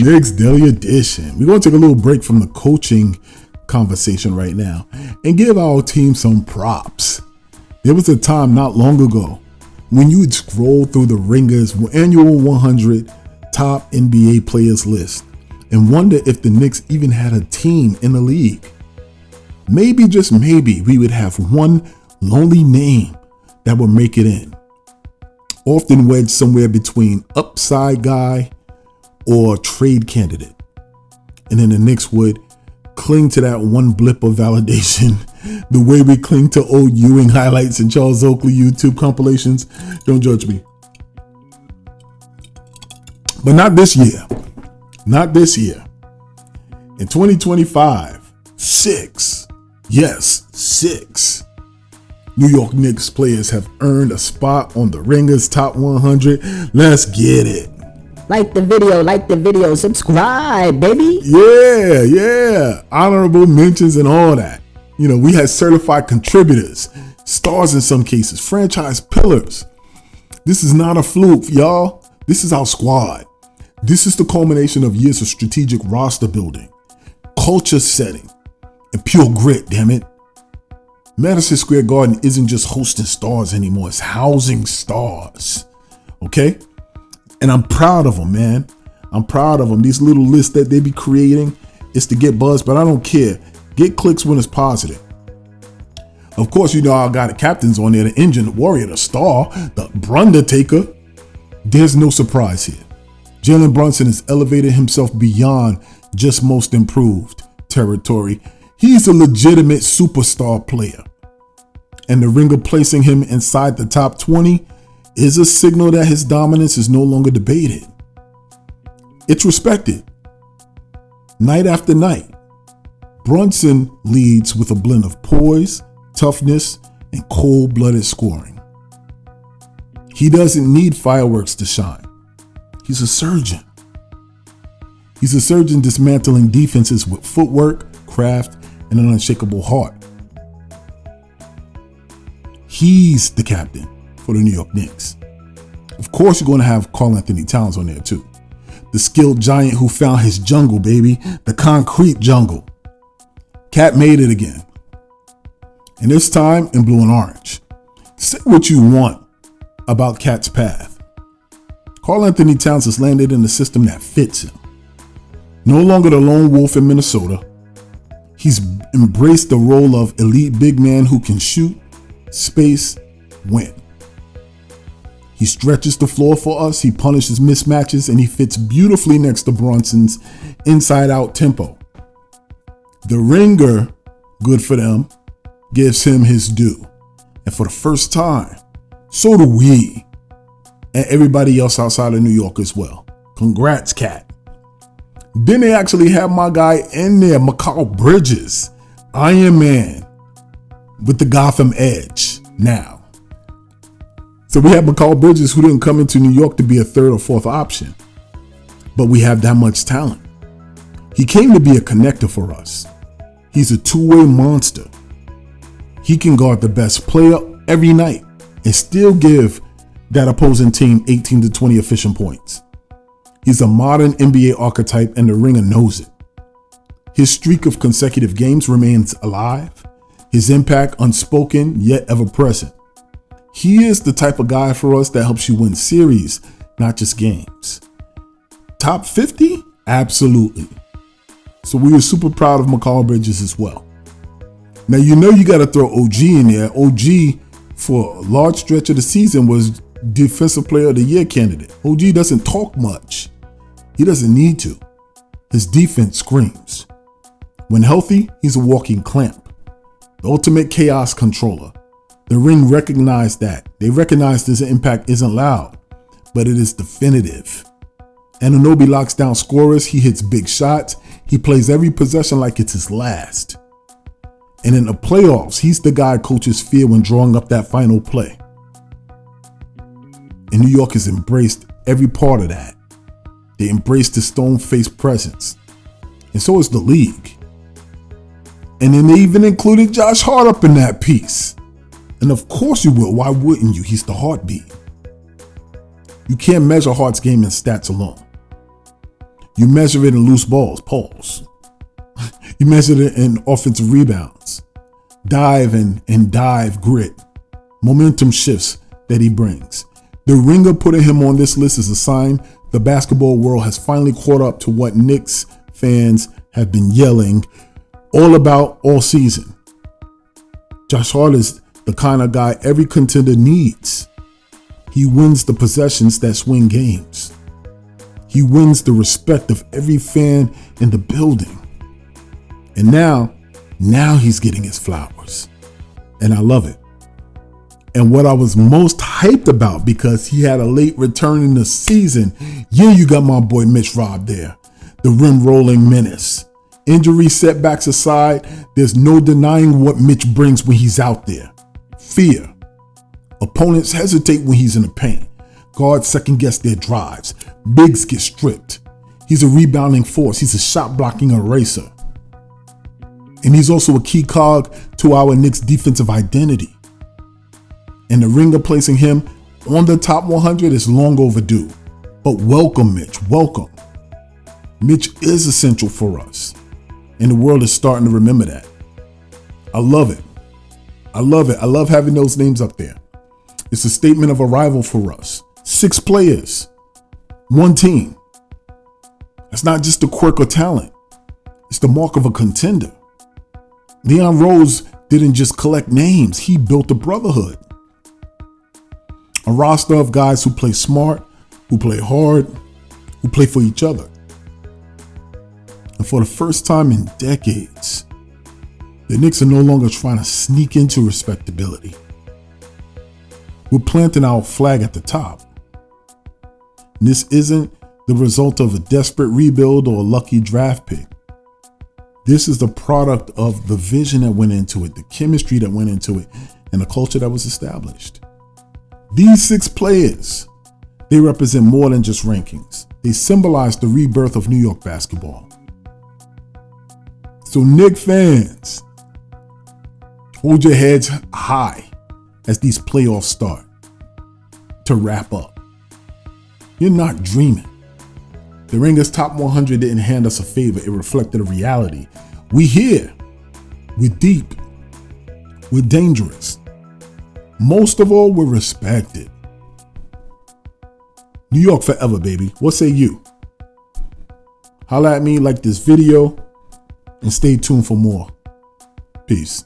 Knicks Daily Edition. We're going to take a little break from the coaching conversation right now and give our team some props. There was a time not long ago when you would scroll through the Ringer's annual 100 top NBA players list and wonder if the Knicks even had a team in the league. Maybe, just maybe, we would have one lonely name that would make it in. Often wedged somewhere between upside guy or trade candidate. And then the Knicks would cling to that one blip of validation the way we cling to old Ewing highlights and Charles Oakley YouTube compilations. Don't judge me. But not this year. Not this year. In 2025, six New York Knicks players have earned a spot on the Ringer's Top 100. Let's get it. Like the video, subscribe, baby. Yeah. Honorable mentions and all that. You know, we had certified contributors, stars in some cases, franchise pillars. This is not a fluke, y'all. This is our squad. This is the culmination of years of strategic roster building, culture setting, and pure grit, damn it. Madison Square Garden isn't just hosting stars anymore. It's housing stars. Okay? And I'm proud of them, man. I'm proud of them. These little lists that they be creating is to get buzz, but I don't care. Get clicks when it's positive. Of course, you know I got the captains on there, the engine, the warrior, the star, the Brundertaker. There's no surprise here. Jalen Brunson has elevated himself beyond just most improved territory. He's a legitimate superstar player. And the Ringer placing him inside the top 20 is a signal that his dominance is no longer debated. It's respected. Night after night, Brunson leads with a blend of poise, toughness, and cold-blooded scoring. He doesn't need fireworks to shine. He's a surgeon. He's a surgeon dismantling defenses with footwork, craft, and an unshakable heart. He's the captain for the New York Knicks. Of course, you're going to have Karl Anthony Towns on there too. The skilled giant who found his jungle, baby. The concrete jungle. Cat made it again. And this time in blue and orange. Say what you want about Cat's path. Karl Anthony Towns has landed in a system that fits him. No longer the lone wolf in Minnesota. He's embraced the role of elite big man who can shoot, space, win. He stretches the floor for us, he punishes mismatches, and he fits beautifully next to Brunson's inside-out tempo. The Ringer, good for them, gives him his due. And for the first time, so do we, and everybody else outside of New York as well. Congrats, Cat. Then they actually have my guy in there, Mikal Bridges, Iron Man, with the Gotham edge now. So we have Mikal Bridges, who didn't come into New York to be a third or fourth option, but we have that much talent. He came to be a connector for us. He's a two-way monster. He can guard the best player every night and still give that opposing team 18 to 20 efficient points. He's a modern NBA archetype, and the Ringer knows it. His streak of consecutive games remains alive, his impact unspoken yet ever present. He is the type of guy for us that helps you win series, not just games. Top 50? Absolutely. So we were super proud of Mikal Bridges as well. Now, you know you got to throw OG in there. OG, for a large stretch of the season, was Defensive Player of the Year candidate. OG doesn't talk much. He doesn't need to. His defense screams. When healthy, he's a walking clamp. The ultimate chaos controller. The Ring recognized that. They recognized his impact isn't loud, but it is definitive. Anunoby locks down scorers. He hits big shots. He plays every possession like it's his last. And in the playoffs, he's the guy coaches fear when drawing up that final play. And New York has embraced every part of that. They embraced his stone-faced presence. And so is the league. And then they even included Josh Hart up in that piece. And of course you will. Why wouldn't you? He's the heartbeat. You can't measure Hart's game in stats alone. You measure it in loose balls, pause. You measure it in offensive rebounds, dive and dive grit, momentum shifts that he brings. The Ringer putting him on this list is a sign the basketball world has finally caught up to what Knicks fans have been yelling all about all season. Josh Hart is the kind of guy every contender needs. He wins the possessions that swing games. He wins the respect of every fan in the building. And now he's getting his flowers. And I love it. And what I was most hyped about, because he had a late return in the season, you got my boy Mitch Robb there, the rim rolling menace. Injury setbacks aside, there's no denying what Mitch brings when he's out there. Fear. Opponents hesitate when he's in the paint. Guards second guess their drives. Bigs get stripped. He's a rebounding force. He's a shot blocking eraser. And he's also a key cog to our Knicks defensive identity. And the Ringer placing him on the top 100 is long overdue. But welcome, Mitch. Welcome. Mitch is essential for us. And the world is starting to remember that. I love it. I love it. I love having those names up there. It's a statement of arrival for us. 6 players, 1 team. That's not just a quirk or talent. It's the mark of a contender. Leon Rose didn't just collect names. He built a brotherhood. A roster of guys who play smart, who play hard, who play for each other. And for the first time in decades, the Knicks are no longer trying to sneak into respectability. We're planting our flag at the top. And this isn't the result of a desperate rebuild or a lucky draft pick. This is the product of the vision that went into it, the chemistry that went into it, and the culture that was established. These 6 players, they represent more than just rankings. They symbolize the rebirth of New York basketball. So Knicks fans, hold your heads high as these playoffs start to wrap up. You're not dreaming. The Ringer's top 100 didn't hand us a favor. It reflected a reality. We here. We're deep. We're dangerous. Most of all, we're respected. New York forever, baby. What say you? Holla at me, like this video, and stay tuned for more. Peace.